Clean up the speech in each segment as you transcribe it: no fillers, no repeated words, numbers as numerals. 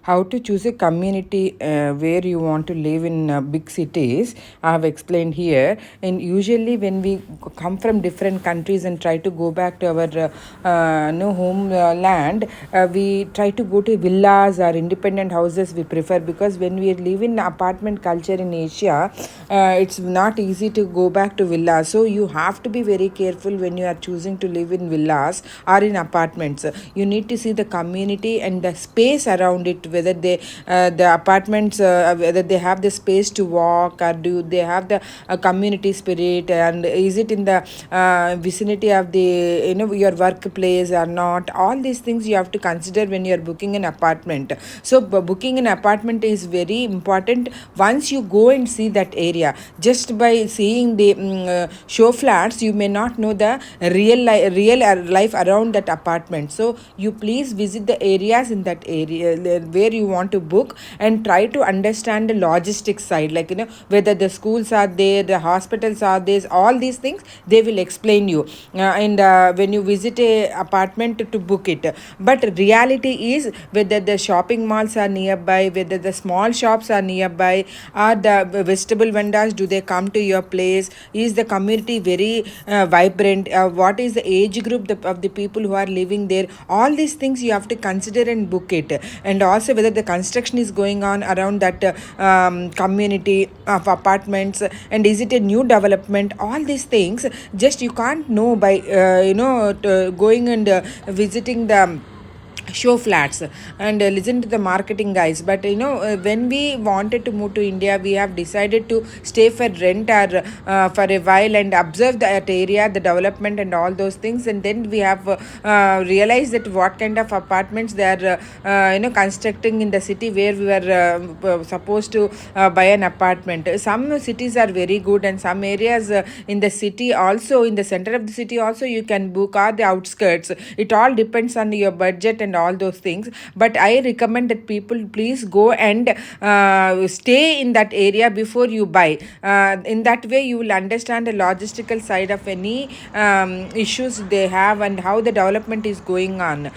how to choose a community where you want to live in big cities. I have explained here. And usually, when we come from different countries and try to go back to our no homeland, we try to go to villas or independent houses. We prefer, because when we live in apartment culture in Asia, it's not easy to go back to villas. So you have to be very careful when you are choosing to live in villas or in apartments. You need to see the community and the space around it, whether the apartments, whether they have the space to walk, or do they have the community spirit, and is it in the vicinity of the your workplace or not. All these things you have to consider when you are booking an apartment. So booking an apartment is very important. Once you go and see that area, just by seeing the show flats, you may not know the real life around that apartment. So you please visit the areas in that area where you want to book, and try to understand the logistics side, like whether the schools are there, the hospitals are there, all these things they will explain you. And when you visit a apartment to book it. But reality is, whether the shopping malls are nearby, whether the small shops are nearby, or the vegetable vendors, do they come to your place, is the community very vibrant, what is the age group of the people who are living there. All these things you have to consider and book it. And also whether the construction is going on around that community of apartments, and is it a new development. All these things just you can't know by going and visiting the show flats and listen to the marketing guys. But when we wanted to move to India, we have decided to stay for rent, or for a while, and observe that area, the development and all those things. And then we have realized that what kind of apartments they are constructing in the city where we were supposed to buy an apartment. Some cities are very good, and some areas in the city also, in the center of the city also, you can book, or the outskirts. It all depends on your budget and all those things. But I recommend that people please go and stay in that area before you buy. In that way you will understand the logistical side of any issues they have, and how the development is going on.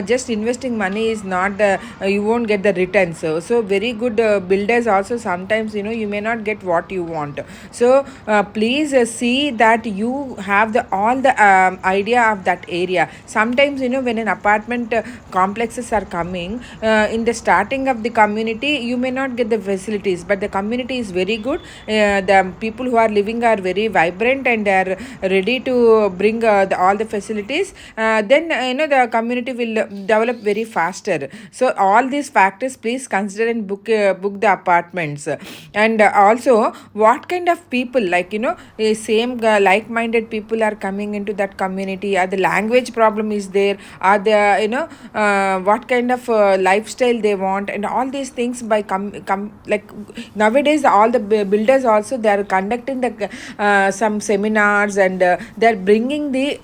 Just investing money is not the you won't get the returns. So very good builders also, sometimes you may not get what you want. So please see that you have the all the idea of that area. Sometimes when an apartment complexes are coming, in the starting of the community you may not get the facilities, but the community is very good. The people who are living are very vibrant, and they are ready to bring all the facilities. Then the community will develop very faster. So all these factors please consider and book the apartments. And also, what kind of people, like same like-minded people are coming into that community, or the language problem is there, or the what kind of lifestyle they want, and all these things by like nowadays all the builders also, they are conducting the some seminars, and they're bringing the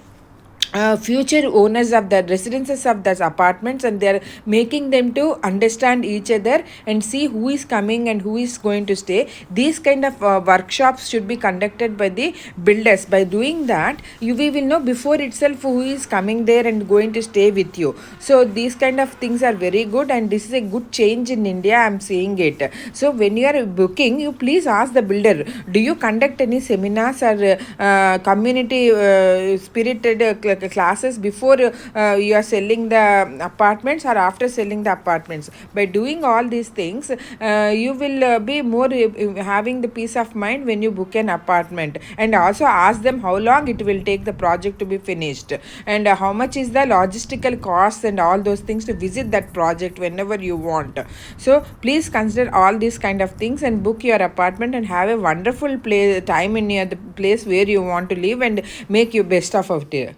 future owners of the residences of those apartments, and they're making them to understand each other and see who is coming and who is going to stay. These kind of workshops should be conducted by the builders. By doing that, we will know before itself who is coming there and going to stay with you. So these kind of things are very good, and this is a good change in India, I'm seeing it. So when you are booking, you please ask the builder, do you conduct any seminars or community spirited classes before you are selling the apartments, or after selling the apartments. By doing all these things, you will be more having the peace of mind when you book an apartment. And also ask them how long it will take the project to be finished, and how much is the logistical costs, and all those things to visit that project whenever you want. So please consider all these kind of things, and book your apartment, and have a wonderful time in the place where you want to live, and make your best of it.